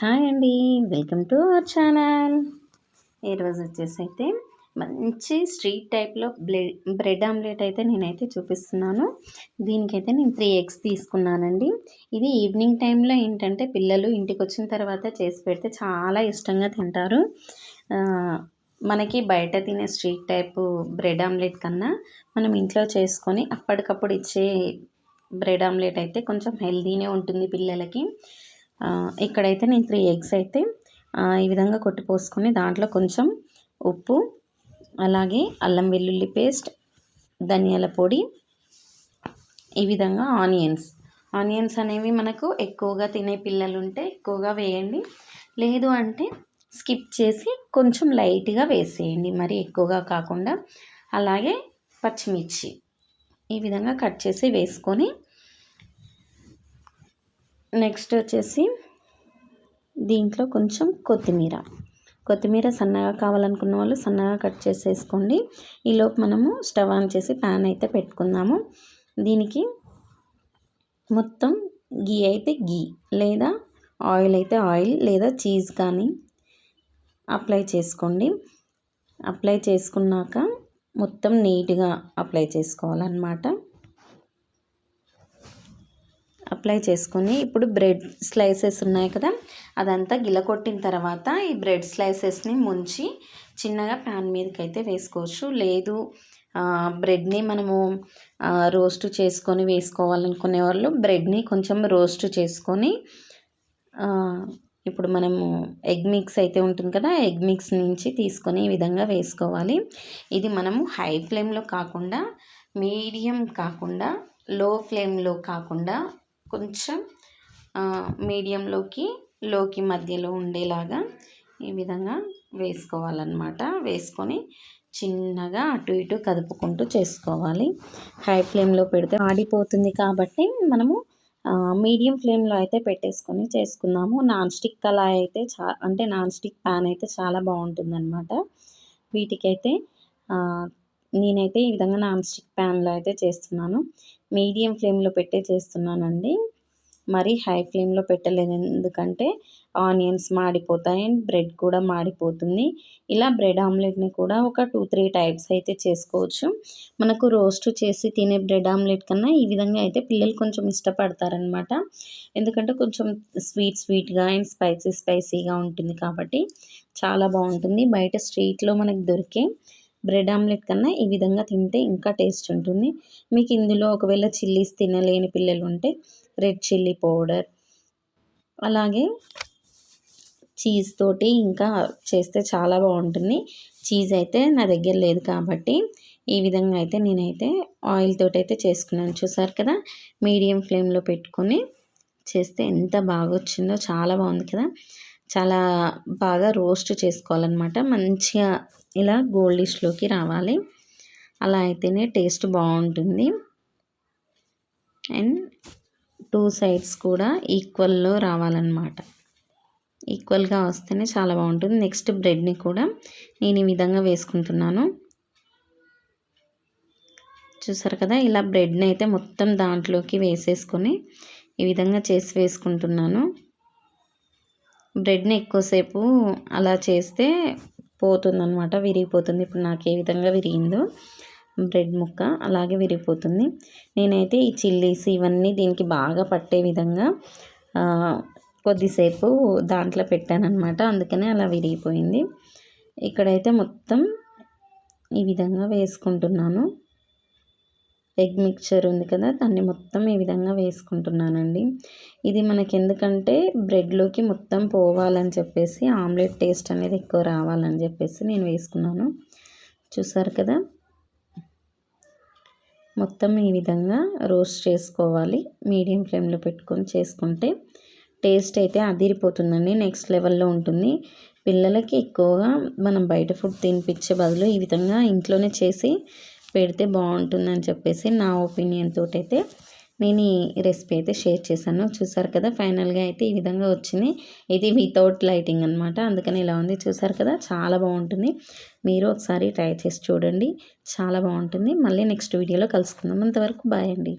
Hi అండి, welcome to our channel. ఈరోజు అయితే మంచి స్ట్రీట్ టైప్లో బ్రెడ్ ఆమ్లెట్ అయితే నేనైతే చూపిస్తున్నాను. దీనికైతే నేను 3 ఎగ్స్ తీసుకున్నానండి. ఇది ఈవినింగ్ టైంలో ఏంటంటే పిల్లలు ఇంటికి వచ్చిన తర్వాత చేసి పెడితే చాలా ఇష్టంగా తింటారు. మనకి బయట తినే స్ట్రీట్ టైపు బ్రెడ్ ఆమ్లెట్ కన్నా మనం ఇంట్లో చేసుకొని అప్పటికప్పుడు ఇచ్చే బ్రెడ్ ఆమ్లెట్ అయితే కొంచెం హెల్దీనే ఉంటుంది పిల్లలకి. ఇక్కడైతే నేను 3 ఎగ్స్ అయితే ఈ విధంగా కొట్టిపోసుకొని దాంట్లో కొంచెం ఉప్పు, అలాగే అల్లం వెల్లుల్లి పేస్ట్, ధనియాల పొడి, ఈ విధంగా ఆనియన్స్ అనేవి మనకు ఎక్కువగా తినే పిల్లలు ఉంటే ఎక్కువగా వేయండి, లేదు అంటే స్కిప్ చేసి కొంచెం లైట్గా వేసేయండి, మరి ఎక్కువగా కాకుండా. అలాగే పచ్చిమిర్చి ఈ విధంగా కట్ చేసి వేసుకొని, నెక్స్ట్ వచ్చేసి దీంట్లో కొంచెం కొత్తిమీర సన్నగా కావాలనుకున్న వాళ్ళు సన్నగా కట్ చేసేసుకోండి. ఈలోపు మనము స్టవ్ ఆన్ చేసి ప్యాన్ అయితే పెట్టుకుందాము. దీనికి మొత్తం గీ అయితే గీ, లేదా ఆయిల్ అయితే ఆయిల్, లేదా చీజ్ కానీ అప్లై చేసుకోండి. అప్లై చేసుకున్నాక మొత్తం నీట్గా అప్లై చేసుకోవాలన్నమాట. అప్లై చేసుకొని ఇప్పుడు బ్రెడ్ స్లైసెస్ ఉన్నాయి కదా, అదంతా గిలకొట్టిన తర్వాత ఈ బ్రెడ్ స్లైసెస్ని ముంచి చిన్నగా ప్యాన్ మీదకి అయితే వేసుకోవచ్చు. లేదు బ్రెడ్ని మనము రోస్ట్ చేసుకొని వేసుకోవాలనుకునే వాళ్ళు బ్రెడ్ని కొంచెం రోస్ట్ చేసుకొని, ఇప్పుడు మనము ఎగ్ మిక్స్ అయితే ఉంటుంది కదా, ఎగ్ మిక్స్ నుంచి తీసుకొని ఈ విధంగా వేసుకోవాలి. ఇది మనము హై ఫ్లేమ్లో కాకుండా, మీడియం కాకుండా, లో ఫ్లేమ్లో కాకుండా కొంచెం లోకి మధ్యలో ఉండేలాగా ఈ విధంగా వేసుకోవాలన్నమాట. వేసుకొని చిన్నగా అటు ఇటు కదుపుకుంటూ చేసుకోవాలి. హై ఫ్లేమ్లో పెడితే ఆడిపోతుంది కాబట్టి మనము మీడియం ఫ్లేమ్లో అయితే పెట్టేసుకొని చేసుకుందాము. నాన్ స్టిక్ కళాయి అయితే నాన్ స్టిక్ ప్యాన్ అయితే చాలా బాగుంటుందన్నమాట. వీటికైతే నేనైతే ఈ విధంగా నాన్ స్టిక్ ప్యాన్లో అయితే చేస్తున్నాను. మీడియం ఫ్లేమ్లో పెట్టే చేస్తున్నానండి, మరి హై ఫ్లేమ్లో పెట్టలేదు. ఎందుకంటే ఆనియన్స్ మాడిపోతాయి అండ్ బ్రెడ్ కూడా మాడిపోతుంది. ఇలా బ్రెడ్ ఆమ్లెట్ని కూడా ఒక 2-3 టైప్స్ అయితే చేసుకోవచ్చు. మనకు రోస్ట్ చేసి తినే బ్రెడ్ ఆమ్లెట్ కన్నా ఈ విధంగా అయితే పిల్లలు కొంచెం ఇష్టపడతారనమాట. ఎందుకంటే కొంచెం స్వీట్గా అండ్ స్పైసీగా ఉంటుంది కాబట్టి చాలా బాగుంటుంది. బయట స్ట్రీట్లో మనకు దొరికే బ్రెడ్ ఆమ్లెట్ కన్నా ఈ విధంగా తింటే ఇంకా టేస్ట్ ఉంటుంది. మీకు ఇందులో ఒకవేళ చిల్లీస్ తినలేని పిల్లలు ఉంటే రెడ్ చిల్లీ పౌడర్, అలాగే చీజ్ తోటి ఇంకా చేస్తే చాలా బాగుంటుంది. చీజ్ అయితే నా దగ్గర లేదు కాబట్టి ఈ విధంగా అయితే నేనైతే ఆయిల్ తోటి అయితే చేసుకున్నాను. చూసారు కదా, మీడియం ఫ్లేమ్లో పెట్టుకొని చేస్తే ఎంత బాగా వచ్చిందో, చాలా బాగుంది కదా. చాలా బాగా రోస్ట్ చేసుకోవాలన్నమాట. మంచిగా ఇలా గోల్డిష్లోకి రావాలి, అలా అయితేనే టేస్ట్ బాగుంటుంది. అండ్ 2 సైడ్స్ కూడా ఈక్వల్లో రావాలన్నమాట. ఈక్వల్గా వస్తేనే చాలా బాగుంటుంది. నెక్స్ట్ బ్రెడ్ని కూడా నేను ఈ విధంగా వేసుకుంటున్నాను. చూసారు కదా, ఇలా బ్రెడ్ని అయితే మొత్తం దాంట్లోకి వేసేసుకొని ఈ విధంగా చేసి వేసుకుంటున్నాను. బ్రెడ్ని ఎక్కువసేపు అలా చేస్తే పోతుందన్నమాట, విరిగిపోతుంది. ఇప్పుడు నాకు ఏ విధంగా విరిగిందో బ్రెడ్ ముక్క అలాగే విరిగిపోతుంది. నేనైతే ఈ చిల్లీస్ ఇవన్నీ దీనికి బాగా పట్టే విధంగా కొద్దిసేపు దాంట్లో పెట్టానన్నమాట, అందుకనే అలా విరిగిపోయింది. ఇక్కడైతే మొత్తం ఈ విధంగా వేసుకుంటున్నాను. ఎగ్ మిక్చర్ ఉంది కదా, దాన్ని మొత్తం ఈ విధంగా వేసుకుంటున్నానండి. ఇది మనకి ఎందుకంటే బ్రెడ్లోకి మొత్తం పోవాలని చెప్పేసి, ఆమ్లెట్ టేస్ట్ అనేది ఎక్కువ రావాలని చెప్పేసి నేను వేసుకున్నాను. చూసారు కదా, మొత్తం ఈ విధంగా రోస్ట్ చేసుకోవాలి. మీడియం ఫ్లేమ్లో పెట్టుకొని చేసుకుంటే టేస్ట్ అయితే అదిరిపోతుందండి, నెక్స్ట్ లెవెల్లో ఉంటుంది. పిల్లలకి ఎక్కువగా మనం బయట ఫుడ్ తినిపించే బదులు ఈ విధంగా ఇంట్లోనే చేసి పెడితే బాగుంటుందని చెప్పేసి నా ఒపీనియన్ తోటి అయితే నేను ఈ రెసిపీ అయితే షేర్ చేశాను. చూసారు కదా, ఫైనల్గా అయితే ఈ విధంగా వచ్చింది. ఇది వితౌట్ లైటింగ్ అనమాట, అందుకని ఇలా ఉంది. చూసారు కదా, చాలా బాగుంటుంది. మీరు ఒకసారి ట్రై చేసి చూడండి, చాలా బాగుంటుంది. మళ్ళీ నెక్స్ట్ వీడియోలో కలుసుకుందాం. అంతవరకు బాయ్ అండి.